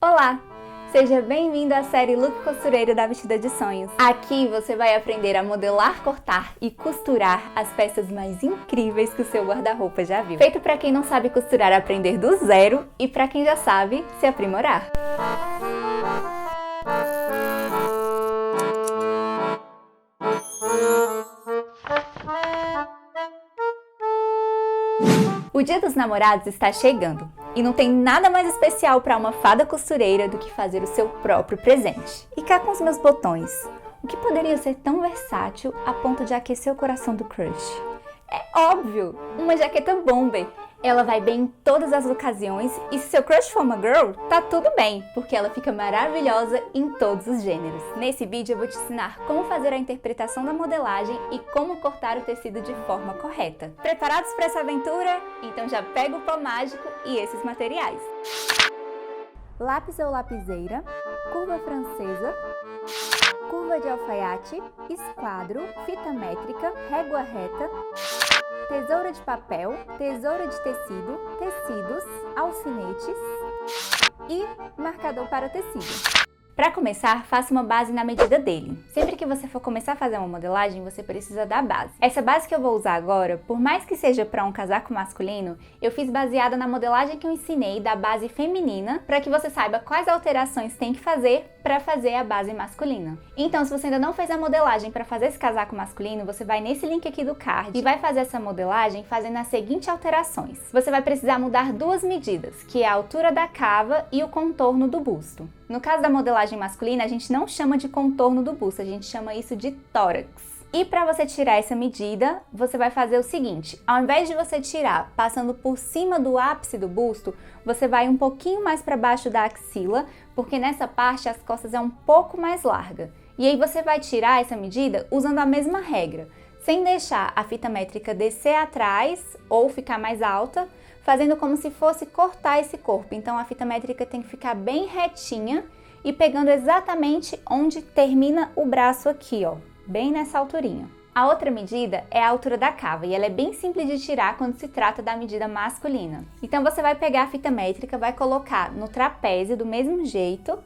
Olá! Seja bem-vindo à série Look Costureiro da Vestida de Sonhos. Aqui você vai aprender a modelar, cortar e costurar as peças mais incríveis que o seu guarda-roupa já viu. Feito para quem não sabe costurar aprender do zero e para quem já sabe se aprimorar. O Dia dos Namorados está chegando e não tem nada mais especial para uma fada costureira do que fazer o seu próprio presente. E cá com os meus botões, o que poderia ser tão versátil a ponto de aquecer o coração do crush? É óbvio, uma jaqueta bomber. Ela vai bem em todas as ocasiões e se seu crush for uma girl, tá tudo bem, porque ela fica maravilhosa em todos os gêneros. Nesse vídeo eu vou te ensinar como fazer a interpretação da modelagem e como cortar o tecido de forma correta. Preparados para essa aventura? Então já pega o pó mágico e esses materiais. Lápis ou lapiseira, curva francesa, curva de alfaiate, esquadro, fita métrica, régua reta, tesoura de papel, tesoura de tecido, tecidos, alfinetes e marcador para tecido. Para começar, faça uma base na medida dele. Sempre que você for começar a fazer uma modelagem, você precisa da base. Essa base que eu vou usar agora, por mais que seja para um casaco masculino, eu fiz baseada na modelagem que eu ensinei da base feminina, para que você saiba quais alterações tem que fazer para fazer a base masculina. Então, se você ainda não fez a modelagem para fazer esse casaco masculino, você vai nesse link aqui do card e vai fazer essa modelagem fazendo as seguintes alterações. Você vai precisar mudar duas medidas, que é a altura da cava e o contorno do busto. No caso da modelagem masculina, a gente não chama de contorno do busto, a gente chama isso de tórax. E para você tirar essa medida, você vai fazer o seguinte, ao invés de você tirar passando por cima do ápice do busto, você vai um pouquinho mais para baixo da axila, porque nessa parte as costas é um pouco mais larga. E aí você vai tirar essa medida usando a mesma regra, sem deixar a fita métrica descer atrás ou ficar mais alta, fazendo como se fosse cortar esse corpo. Então a fita métrica tem que ficar bem retinha e pegando exatamente onde termina o braço aqui, ó, bem nessa alturinha. A outra medida é a altura da cava e ela é bem simples de tirar quando se trata da medida masculina. Então você vai pegar a fita métrica, vai colocar no trapézio do mesmo jeito,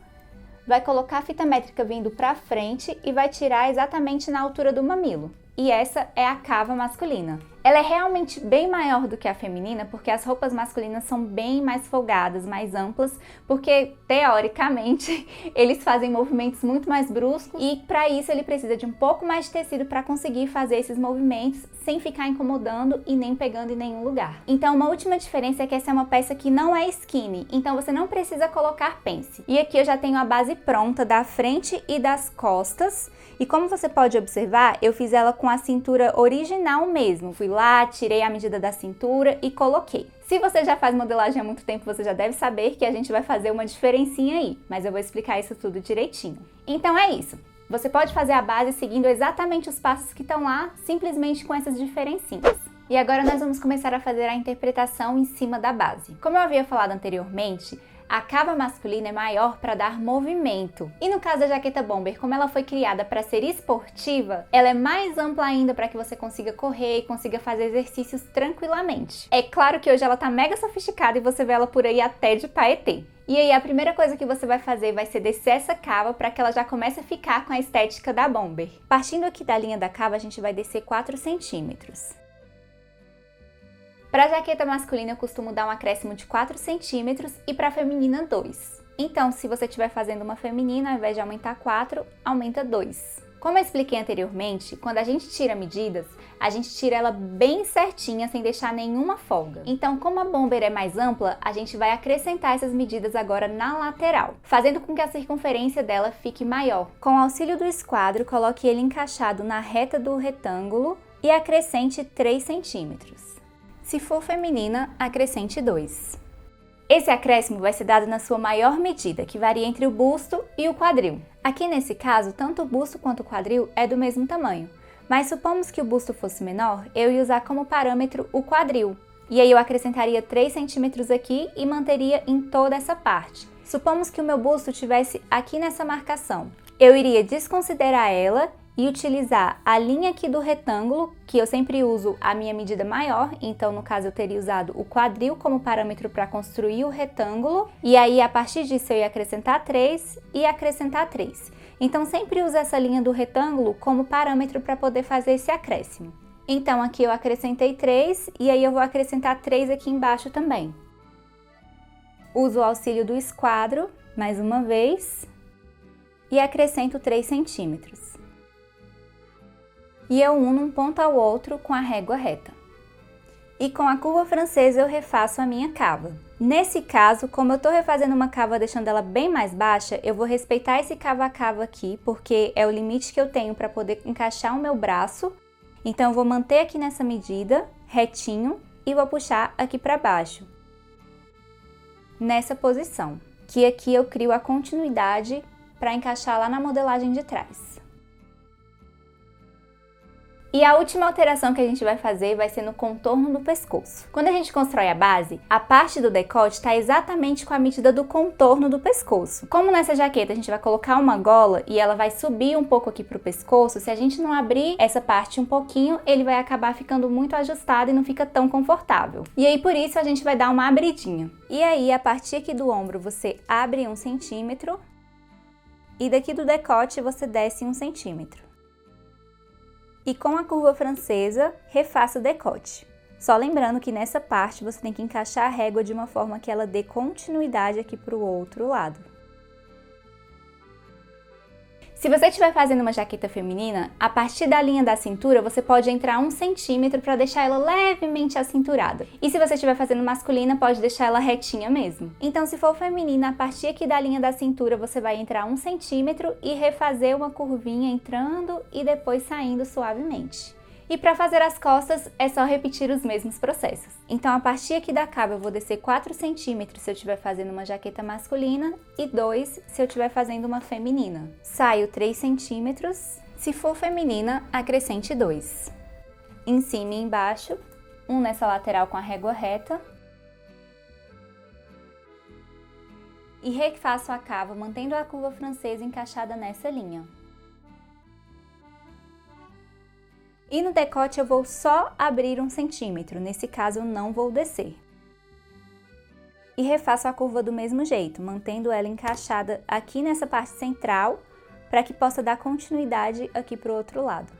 vai colocar a fita métrica vindo para frente e vai tirar exatamente na altura do mamilo. E essa é a cava masculina. Ela é realmente bem maior do que a feminina, porque as roupas masculinas são bem mais folgadas, mais amplas, porque, teoricamente, eles fazem movimentos muito mais bruscos e, para isso, ele precisa de um pouco mais de tecido para conseguir fazer esses movimentos sem ficar incomodando e nem pegando em nenhum lugar. Então, uma última diferença é que essa é uma peça que não é skinny, então você não precisa colocar pence. E aqui eu já tenho a base pronta da frente e das costas, e como você pode observar, eu fiz ela com a cintura original mesmo. Fui lá, tirei a medida da cintura e coloquei. Se você já faz modelagem há muito tempo, você já deve saber que a gente vai fazer uma diferencinha aí, mas eu vou explicar isso tudo direitinho. Então é isso. Você pode fazer a base seguindo exatamente os passos que estão lá, simplesmente com essas diferencinhas. E agora nós vamos começar a fazer a interpretação em cima da base. Como eu havia falado anteriormente, a cava masculina é maior para dar movimento. E no caso da jaqueta bomber, como ela foi criada para ser esportiva, ela é mais ampla ainda para que você consiga correr e consiga fazer exercícios tranquilamente. É claro que hoje ela tá mega sofisticada e você vê ela por aí até de paetê. E aí a primeira coisa que você vai fazer vai ser descer essa cava para que ela já comece a ficar com a estética da bomber. Partindo aqui da linha da cava, a gente vai descer 4 centímetros. Para a jaqueta masculina eu costumo dar um acréscimo de 4 centímetros e para a feminina 2. Então, se você estiver fazendo uma feminina, ao invés de aumentar 4, aumenta 2. Como eu expliquei anteriormente, quando a gente tira medidas, a gente tira ela bem certinha, sem deixar nenhuma folga. Então, como a bomber é mais ampla, a gente vai acrescentar essas medidas agora na lateral, fazendo com que a circunferência dela fique maior. Com o auxílio do esquadro, coloque ele encaixado na reta do retângulo e acrescente 3 centímetros. Se for feminina, acrescente 2. Esse acréscimo vai ser dado na sua maior medida, que varia entre o busto e o quadril. Aqui nesse caso, tanto o busto quanto o quadril é do mesmo tamanho, mas supomos que o busto fosse menor, eu ia usar como parâmetro o quadril. E aí eu acrescentaria 3 centímetros aqui e manteria em toda essa parte. Supomos que o meu busto estivesse aqui nessa marcação. Eu iria desconsiderar ela e utilizar a linha aqui do retângulo, que eu sempre uso a minha medida maior, então no caso eu teria usado o quadril como parâmetro para construir o retângulo, e aí a partir disso eu ia acrescentar 3 e acrescentar 3. Então sempre use essa linha do retângulo como parâmetro para poder fazer esse acréscimo. Então aqui eu acrescentei 3 e aí eu vou acrescentar 3 aqui embaixo também. Uso o auxílio do esquadro, mais uma vez, e acrescento 3 centímetros. E eu uno um ponto ao outro com a régua reta. E com a curva francesa eu refaço a minha cava. Nesse caso, como eu estou refazendo uma cava deixando ela bem mais baixa, eu vou respeitar esse cava a cava aqui, porque é o limite que eu tenho para poder encaixar o meu braço. Então eu vou manter aqui nessa medida, retinho, e vou puxar aqui para baixo. Nessa posição, que aqui eu crio a continuidade para encaixar lá na modelagem de trás. E a última alteração que a gente vai fazer vai ser no contorno do pescoço. Quando a gente constrói a base, a parte do decote está exatamente com a medida do contorno do pescoço. Como nessa jaqueta a gente vai colocar uma gola e ela vai subir um pouco aqui para o pescoço, se a gente não abrir essa parte um pouquinho, ele vai acabar ficando muito ajustado e não fica tão confortável. E aí por isso a gente vai dar uma abridinha. E aí a partir aqui do ombro você abre 1 centímetro e daqui do decote você desce 1 centímetro. E com a curva francesa, refaça o decote. Só lembrando que nessa parte você tem que encaixar a régua de uma forma que ela dê continuidade aqui para o outro lado. Se você estiver fazendo uma jaqueta feminina, a partir da linha da cintura você pode entrar 1 centímetro para deixar ela levemente acinturada. E se você estiver fazendo masculina, pode deixar ela retinha mesmo. Então se for feminina, a partir aqui da linha da cintura você vai entrar 1 centímetro e refazer uma curvinha entrando e depois saindo suavemente. E para fazer as costas é só repetir os mesmos processos. Então a partir aqui da cava eu vou descer 4 centímetros se eu estiver fazendo uma jaqueta masculina e 2 se eu estiver fazendo uma feminina. Saio 3 centímetros, se for feminina acrescente 2. Em cima e embaixo, um nessa lateral com a régua reta. E refaço a cava mantendo a curva francesa encaixada nessa linha. E no decote eu vou só abrir 1 centímetro, nesse caso eu não vou descer. E refaço a curva do mesmo jeito, mantendo ela encaixada aqui nessa parte central, para que possa dar continuidade aqui para o outro lado.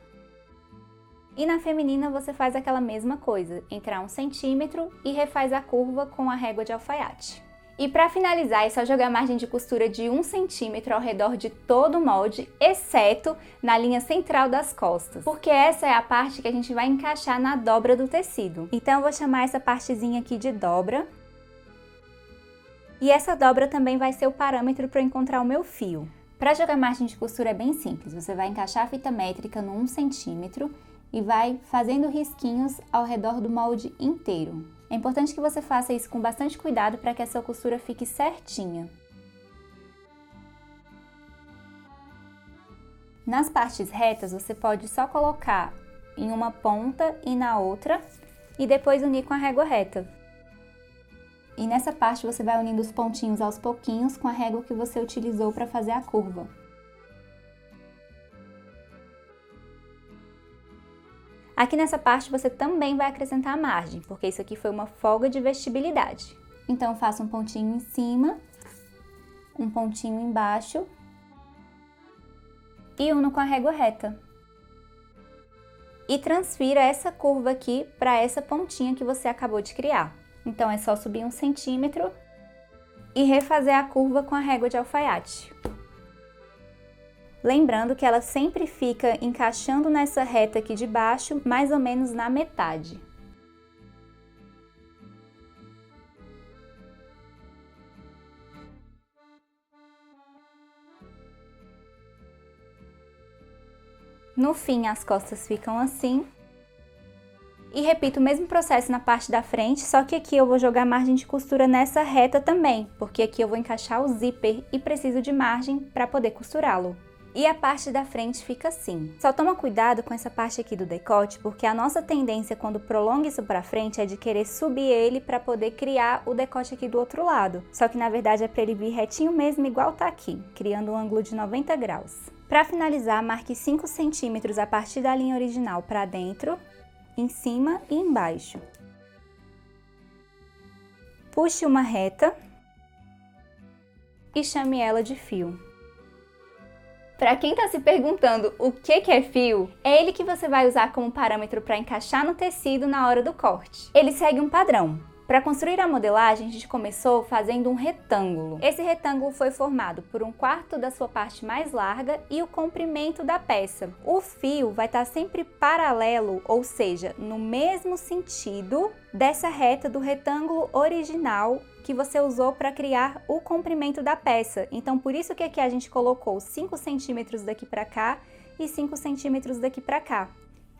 E na feminina você faz aquela mesma coisa, entrar 1 centímetro e refaz a curva com a régua de alfaiate. E para finalizar é só jogar margem de costura de 1 centímetro ao redor de todo o molde, exceto na linha central das costas, porque essa é a parte que a gente vai encaixar na dobra do tecido. Então eu vou chamar essa partezinha aqui de dobra. E essa dobra também vai ser o parâmetro para eu encontrar o meu fio. Para jogar margem de costura é bem simples, você vai encaixar a fita métrica no 1 centímetro e vai fazendo risquinhos ao redor do molde inteiro. É importante que você faça isso com bastante cuidado para que a sua costura fique certinha. Nas partes retas, você pode só colocar em uma ponta e na outra e depois unir com a régua reta. E nessa parte você vai unindo os pontinhos aos pouquinhos com a régua que você utilizou para fazer a curva. Aqui nessa parte você também vai acrescentar a margem, porque isso aqui foi uma folga de vestibilidade. Então faço um pontinho em cima, um pontinho embaixo e uno com a régua reta. E transfira essa curva aqui para essa pontinha que você acabou de criar. Então é só subir 1 centímetro e refazer a curva com a régua de alfaiate. Lembrando que ela sempre fica encaixando nessa reta aqui de baixo, mais ou menos na metade. No fim, as costas ficam assim. E repito o mesmo processo na parte da frente, só que aqui eu vou jogar margem de costura nessa reta também, porque aqui eu vou encaixar o zíper e preciso de margem para poder costurá-lo. E a parte da frente fica assim. Só toma cuidado com essa parte aqui do decote, porque a nossa tendência quando prolonga isso pra frente é de querer subir ele para poder criar o decote aqui do outro lado. Só que na verdade é para ele vir retinho mesmo, igual tá aqui, criando um ângulo de 90 graus. Para finalizar, marque 5 centímetros a partir da linha original para dentro, em cima e embaixo. Puxe uma reta e chame ela de fio. Para quem está se perguntando o que é fio, é ele que você vai usar como parâmetro para encaixar no tecido na hora do corte. Ele segue um padrão. Para construir a modelagem, a gente começou fazendo um retângulo. Esse retângulo foi formado por 1/4 da sua parte mais larga e o comprimento da peça. O fio vai estar sempre paralelo, ou seja, no mesmo sentido dessa reta do retângulo original que você usou para criar o comprimento da peça. Então, por isso que aqui a gente colocou 5 centímetros daqui para cá e 5 centímetros daqui para cá.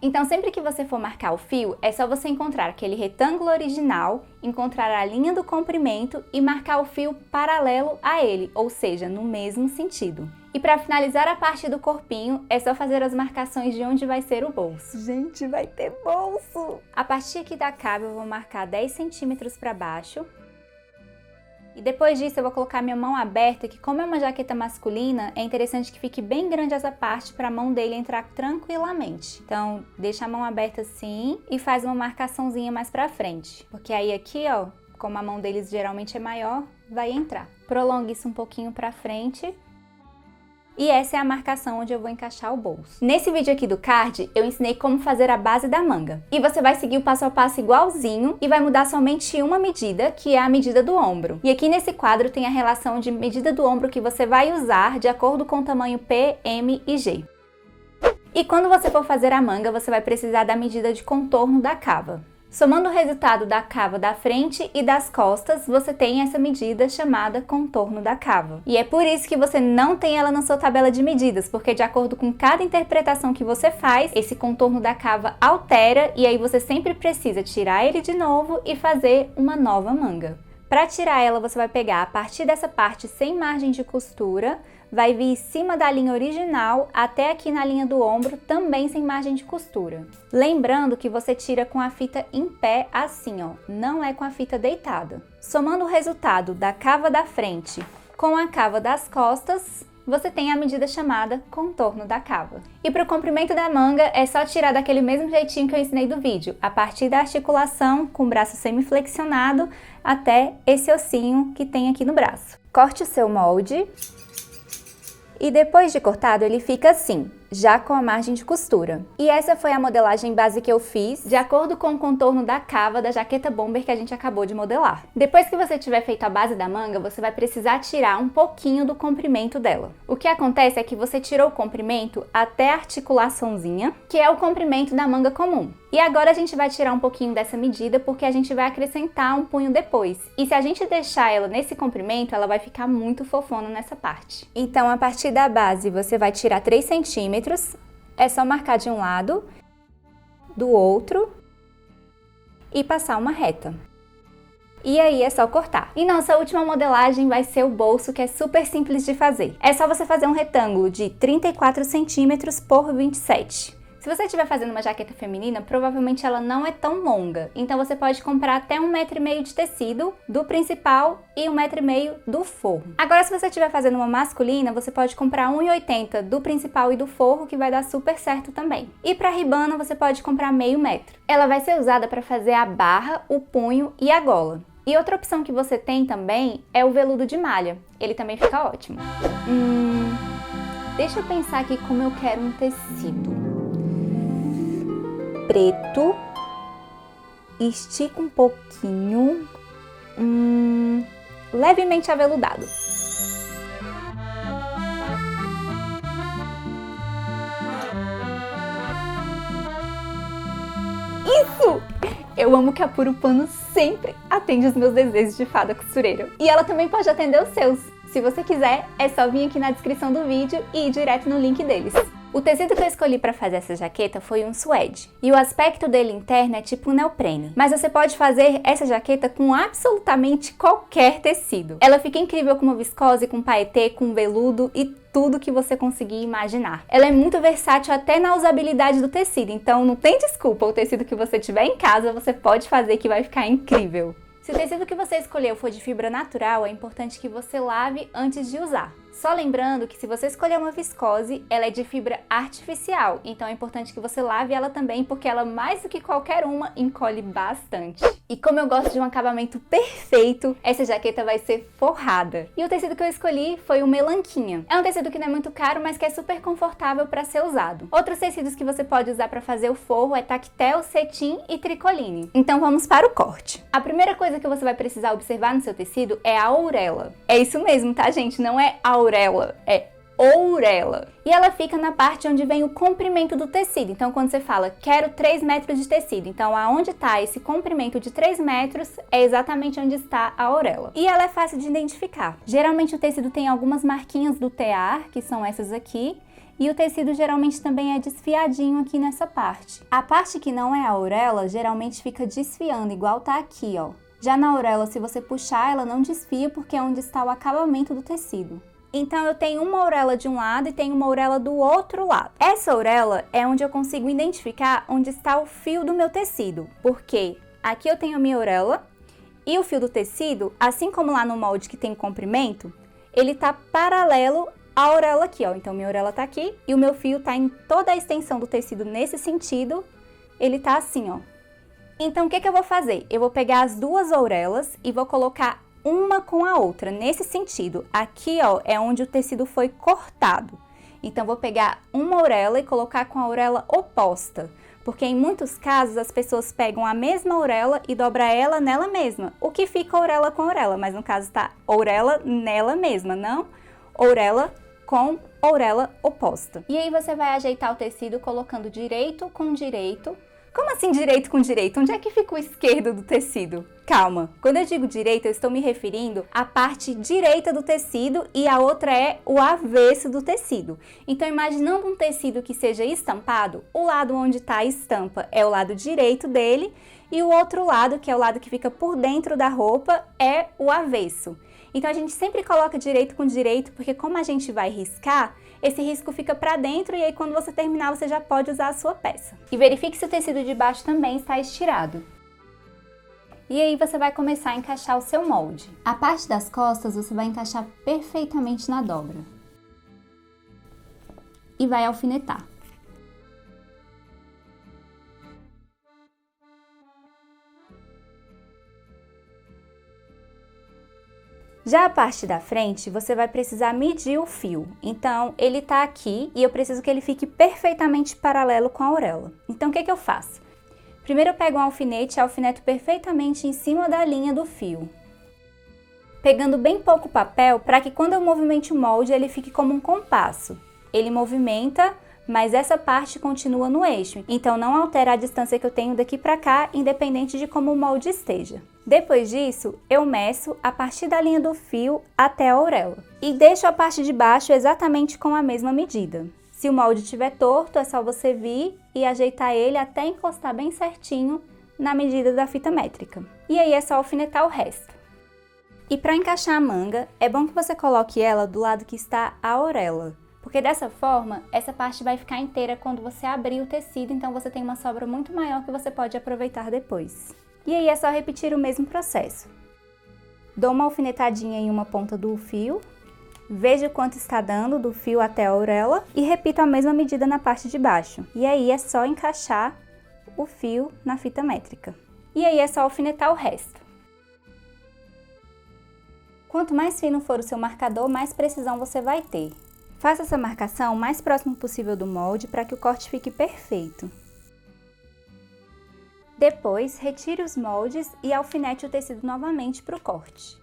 Então, sempre que você for marcar o fio, é só você encontrar aquele retângulo original, encontrar a linha do comprimento e marcar o fio paralelo a ele, ou seja, no mesmo sentido. E para finalizar a parte do corpinho, é só fazer as marcações de onde vai ser o bolso. Gente, vai ter bolso! A partir aqui da cava eu vou marcar 10 centímetros para baixo. E depois disso eu vou colocar minha mão aberta, que como é uma jaqueta masculina, é interessante que fique bem grande essa parte para a mão dele entrar tranquilamente. Então, deixa a mão aberta assim e faz uma marcaçãozinha mais pra frente. Porque aí aqui, ó, como a mão deles geralmente é maior, vai entrar. Prolongue isso um pouquinho pra frente. E essa é a marcação onde eu vou encaixar o bolso. Nesse vídeo aqui do card, eu ensinei como fazer a base da manga. E você vai seguir o passo a passo igualzinho e vai mudar somente uma medida, que é a medida do ombro. E aqui nesse quadro tem a relação de medida do ombro que você vai usar de acordo com o tamanho P, M e G. E quando você for fazer a manga, você vai precisar da medida de contorno da cava. Somando o resultado da cava da frente e das costas, você tem essa medida chamada contorno da cava. E é por isso que você não tem ela na sua tabela de medidas, porque de acordo com cada interpretação que você faz, esse contorno da cava altera e aí você sempre precisa tirar ele de novo e fazer uma nova manga. Para tirar ela, você vai pegar a partir dessa parte sem margem de costura, vai vir em cima da linha original até aqui na linha do ombro, também sem margem de costura. Lembrando que você tira com a fita em pé assim, ó, não é com a fita deitada. Somando o resultado da cava da frente com a cava das costas, você tem a medida chamada contorno da cava. E para o comprimento da manga, é só tirar daquele mesmo jeitinho que eu ensinei do vídeo, a partir da articulação com o braço semiflexionado até esse ossinho que tem aqui no braço. Corte o seu molde. E depois de cortado, ele fica assim, já com a margem de costura. E essa foi a modelagem base que eu fiz, de acordo com o contorno da cava da jaqueta bomber que a gente acabou de modelar. Depois que você tiver feito a base da manga, você vai precisar tirar um pouquinho do comprimento dela. O que acontece é que você tirou o comprimento até a articulaçãozinha, que é o comprimento da manga comum. E agora a gente vai tirar um pouquinho dessa medida, porque a gente vai acrescentar um punho depois. E se a gente deixar ela nesse comprimento, ela vai ficar muito fofona nessa parte. Então, a partir da base, você vai tirar 3 centímetros. É só marcar de um lado, do outro e passar uma reta. E aí é só cortar. E nossa última modelagem vai ser o bolso, que é super simples de fazer. É só você fazer um retângulo de 34 centímetros por 27. Se você estiver fazendo uma jaqueta feminina, provavelmente ela não é tão longa. Então você pode comprar até 1,5 m de tecido do principal e 1,5 m do forro. Agora, se você estiver fazendo uma masculina, você pode comprar 1,80 m do principal e do forro, que vai dar super certo também. E para ribana, você pode comprar meio metro. Ela vai ser usada para fazer a barra, o punho e a gola. E outra opção que você tem também é o veludo de malha. Ele também fica ótimo. Deixa eu pensar aqui como eu quero um tecido. Preto, estica um pouquinho, levemente aveludado. Isso! Eu amo que a Puro Pano sempre atende os meus desejos de fada costureira. E ela também pode atender os seus. Se você quiser, é só vir aqui na descrição do vídeo e ir direto no link deles. O tecido que eu escolhi para fazer essa jaqueta foi um suede. E o aspecto dele interno é tipo um neoprene. Mas você pode fazer essa jaqueta com absolutamente qualquer tecido. Ela fica incrível com uma viscose, com paetê, com veludo e tudo que você conseguir imaginar. Ela é muito versátil até na usabilidade do tecido, então não tem desculpa. O tecido que você tiver em casa, você pode fazer que vai ficar incrível. Se o tecido que você escolheu for de fibra natural, é importante que você lave antes de usar. Só lembrando que se você escolher uma viscose, ela é de fibra artificial, então é importante que você lave ela também, porque ela, mais do que qualquer uma, encolhe bastante. E como eu gosto de um acabamento perfeito, essa jaqueta vai ser forrada. E o tecido que eu escolhi foi o melanquinha. É um tecido que não é muito caro, mas que é super confortável para ser usado. Outros tecidos que você pode usar para fazer o forro é tactel, cetim e tricoline. Então vamos para o corte. A primeira coisa que você vai precisar observar no seu tecido é a ourela. É isso mesmo, tá, gente? Não é auréola, é ourela. E ela fica na parte onde vem o comprimento do tecido. Então, quando você fala, quero 3 metros de tecido, então aonde está esse comprimento de 3 metros é exatamente onde está a ourela. E ela é fácil de identificar. Geralmente o tecido tem algumas marquinhas do tear, que são essas aqui, e o tecido geralmente também é desfiadinho aqui nessa parte. A parte que não é a ourela, geralmente fica desfiando, igual tá aqui, ó. Já na ourela, se você puxar, ela não desfia porque é onde está o acabamento do tecido. Então eu tenho uma ourela de um lado e tenho uma ourela do outro lado. Essa ourela é onde eu consigo identificar onde está o fio do meu tecido, porque aqui eu tenho a minha ourela e o fio do tecido, assim como lá no molde que tem o comprimento, ele tá paralelo à ourela aqui, ó. Então minha ourela tá aqui e o meu fio tá em toda a extensão do tecido nesse sentido, ele tá assim, ó. Então o que eu vou fazer? Eu vou pegar as duas ourelas e vou colocar uma com a outra, nesse sentido. Aqui, ó, é onde o tecido foi cortado. Então, vou pegar uma ourela e colocar com a ourela oposta, porque em muitos casos as pessoas pegam a mesma ourela e dobram ela nela mesma, o que fica ourela com ourela, mas no caso tá ourela nela mesma, não ourela com ourela oposta. E aí você vai ajeitar o tecido colocando direito com direito. Como assim direito com direito? Onde é que fica o esquerdo do tecido? Calma, quando eu digo direito, eu estou me referindo à parte direita do tecido e a outra é o avesso do tecido. Então, imaginando um tecido que seja estampado, o lado onde está a estampa é o lado direito dele e o outro lado, que é o lado que fica por dentro da roupa, é o avesso. Então, a gente sempre coloca direito com direito, porque como a gente vai riscar, esse risco fica para dentro e aí quando você terminar você já pode usar a sua peça. E verifique se o tecido de baixo também está estirado. E aí você vai começar a encaixar o seu molde. A parte das costas você vai encaixar perfeitamente na dobra. E vai alfinetar. Já a parte da frente, você vai precisar medir o fio. Então, ele tá aqui e eu preciso que ele fique perfeitamente paralelo com a orelha. Então, o que eu faço? Primeiro eu pego um alfinete e alfineto perfeitamente em cima da linha do fio. Pegando bem pouco papel para que quando eu movimente o molde, ele fique como um compasso. Ele movimenta, mas essa parte continua no eixo. Então, não altera a distância que eu tenho daqui para cá, independente de como o molde esteja. Depois disso, eu meço a partir da linha do fio até a orelha e deixo a parte de baixo exatamente com a mesma medida. Se o molde estiver torto, é só você vir e ajeitar ele até encostar bem certinho na medida da fita métrica. E aí é só alfinetar o resto. E para encaixar a manga, é bom que você coloque ela do lado que está a orelha, porque dessa forma, essa parte vai ficar inteira quando você abrir o tecido, então você tem uma sobra muito maior que você pode aproveitar depois. E aí é só repetir o mesmo processo. Dou uma alfinetadinha em uma ponta do fio, vejo quanto está dando do fio até a orelha e repito a mesma medida na parte de baixo. E aí é só encaixar o fio na fita métrica. E aí é só alfinetar o resto. Quanto mais fino for o seu marcador, mais precisão você vai ter. Faça essa marcação o mais próximo possível do molde para que o corte fique perfeito. Depois, retire os moldes e alfinete o tecido novamente para o corte.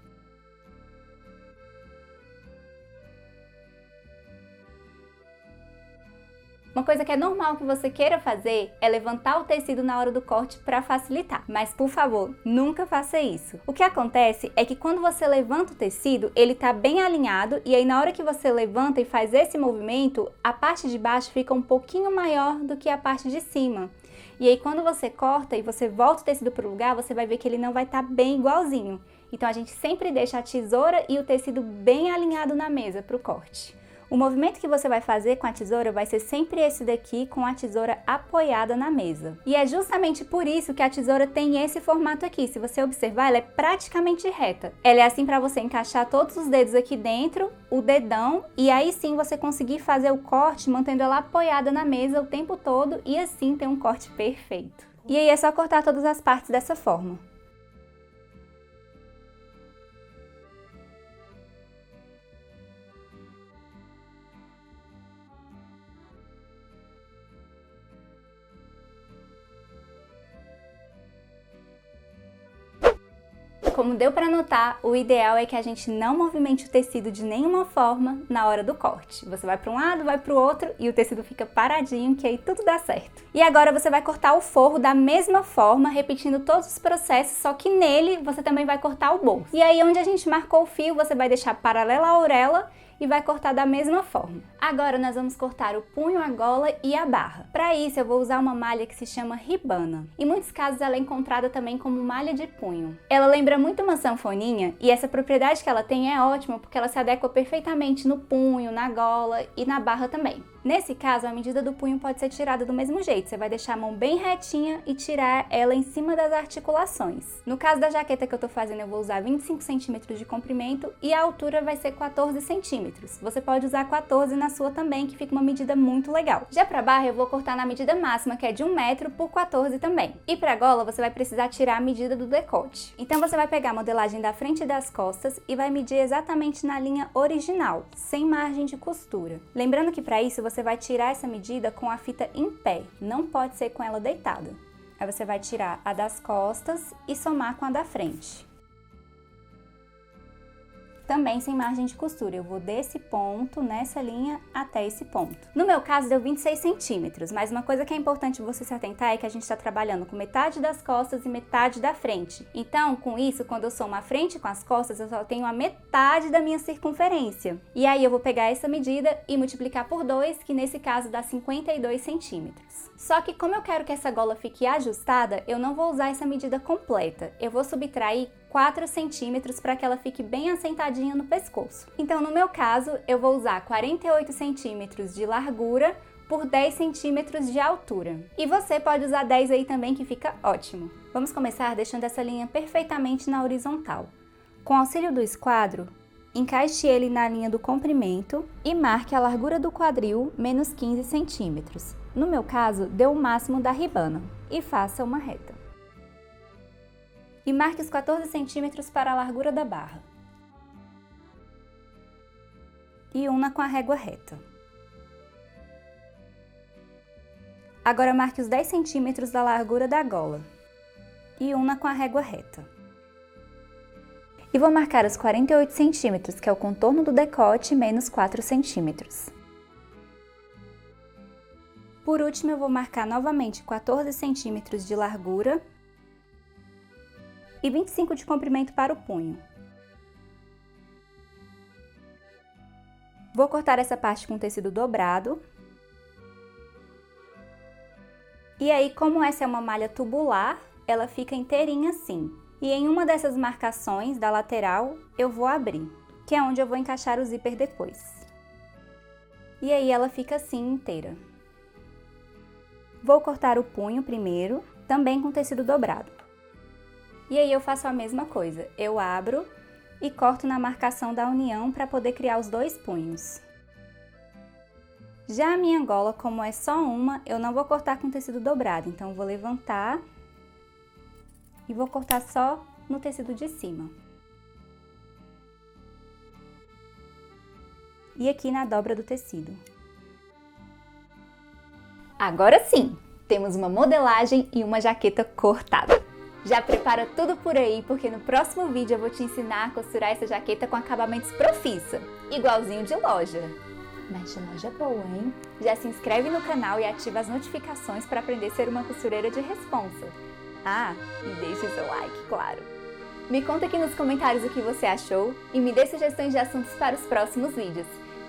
Uma coisa que é normal que você queira fazer é levantar o tecido na hora do corte para facilitar, mas por favor, nunca faça isso. O que acontece é que quando você levanta o tecido, ele está bem alinhado e aí na hora que você levanta e faz esse movimento, a parte de baixo fica um pouquinho maior do que a parte de cima. E aí quando você corta e você volta o tecido para o lugar, você vai ver que ele não vai estar bem igualzinho. Então a gente sempre deixa a tesoura e o tecido bem alinhado na mesa para o corte. O movimento que você vai fazer com a tesoura vai ser sempre esse daqui, com a tesoura apoiada na mesa. E é justamente por isso que a tesoura tem esse formato aqui. Se você observar, ela é praticamente reta. Ela é assim para você encaixar todos os dedos aqui dentro, o dedão, e aí sim você conseguir fazer o corte mantendo ela apoiada na mesa o tempo todo e assim ter um corte perfeito. E aí é só cortar todas as partes dessa forma. Como deu para notar, o ideal é que a gente não movimente o tecido de nenhuma forma na hora do corte. Você vai para um lado, vai para o outro e o tecido fica paradinho, que aí tudo dá certo. E agora você vai cortar o forro da mesma forma, repetindo todos os processos, só que nele você também vai cortar o bolso. E aí onde a gente marcou o fio, você vai deixar paralela à orelha e vai cortar da mesma forma. Agora nós vamos cortar o punho, a gola e a barra. Para isso eu vou usar uma malha que se chama ribana. Em muitos casos ela é encontrada também como malha de punho. Ela lembra muito uma sanfoninha e essa propriedade que ela tem é ótima porque ela se adequa perfeitamente no punho, na gola e na barra também. Nesse caso, a medida do punho pode ser tirada do mesmo jeito. Você vai deixar a mão bem retinha e tirar ela em cima das articulações. No caso da jaqueta que eu tô fazendo, eu vou usar 25 centímetros de comprimento e a altura vai ser 14 centímetros. Você pode usar 14 na sua também, que fica uma medida muito legal. Já pra barra, eu vou cortar na medida máxima, que é de 1 metro por 14 também. E pra gola, você vai precisar tirar a medida do decote. Então você vai pegar a modelagem da frente e das costas e vai medir exatamente na linha original, sem margem de costura. Lembrando que pra isso, você vai tirar essa medida com a fita em pé, não pode ser com ela deitada. Aí você vai tirar a das costas e somar com a da frente. Também sem margem de costura, eu vou desse ponto, nessa linha, até esse ponto. No meu caso deu 26 centímetros, mas uma coisa que é importante você se atentar é que a gente está trabalhando com metade das costas e metade da frente. Então, com isso, quando eu somo a frente com as costas, eu só tenho a metade da minha circunferência. E aí eu vou pegar essa medida e multiplicar por 2, que nesse caso dá 52 centímetros. Só que como eu quero que essa gola fique ajustada, eu não vou usar essa medida completa. Eu vou subtrair 4 centímetros para que ela fique bem assentadinha no pescoço. Então, no meu caso, eu vou usar 48 centímetros de largura por 10 centímetros de altura. E você pode usar 10 aí também, que fica ótimo. Vamos começar deixando essa linha perfeitamente na horizontal. Com auxílio do esquadro, encaixe ele na linha do comprimento e marque a largura do quadril menos 15 centímetros. No meu caso, deu o máximo da ribana. E faça uma reta. E marque os 14 centímetros para a largura da barra. E una com a régua reta. Agora marque os 10 centímetros da largura da gola. E una com a régua reta. E vou marcar os 48 centímetros, que é o contorno do decote, menos 4 centímetros. Por último, eu vou marcar novamente 14 centímetros de largura e 25 de comprimento para o punho. Vou cortar essa parte com tecido dobrado. E aí, como essa é uma malha tubular, ela fica inteirinha assim. E em uma dessas marcações da lateral, eu vou abrir, que é onde eu vou encaixar o zíper depois. E aí ela fica assim inteira. Vou cortar o punho primeiro, também com tecido dobrado. E aí eu faço a mesma coisa, eu abro e corto na marcação da união para poder criar os dois punhos. Já a minha gola, como é só uma, eu não vou cortar com tecido dobrado, então eu vou levantar e vou cortar só no tecido de cima. E aqui na dobra do tecido. Agora sim, temos uma modelagem e uma jaqueta cortada. Já prepara tudo por aí, porque no próximo vídeo eu vou te ensinar a costurar essa jaqueta com acabamentos profissa, igualzinho de loja. Mas de loja boa, hein? Já se inscreve no canal e ativa as notificações para aprender a ser uma costureira de responsa. Ah, e deixe seu like, claro. Me conta aqui nos comentários o que você achou e me dê sugestões de assuntos para os próximos vídeos.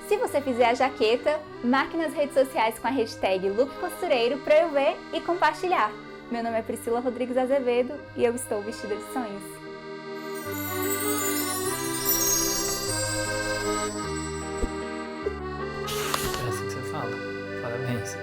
Se você fizer a jaqueta, marque nas redes sociais com a hashtag LookCostureiro para eu ver e compartilhar. Meu nome é Priscila Rodrigues Azevedo e eu estou vestida de sonhos. Parabéns.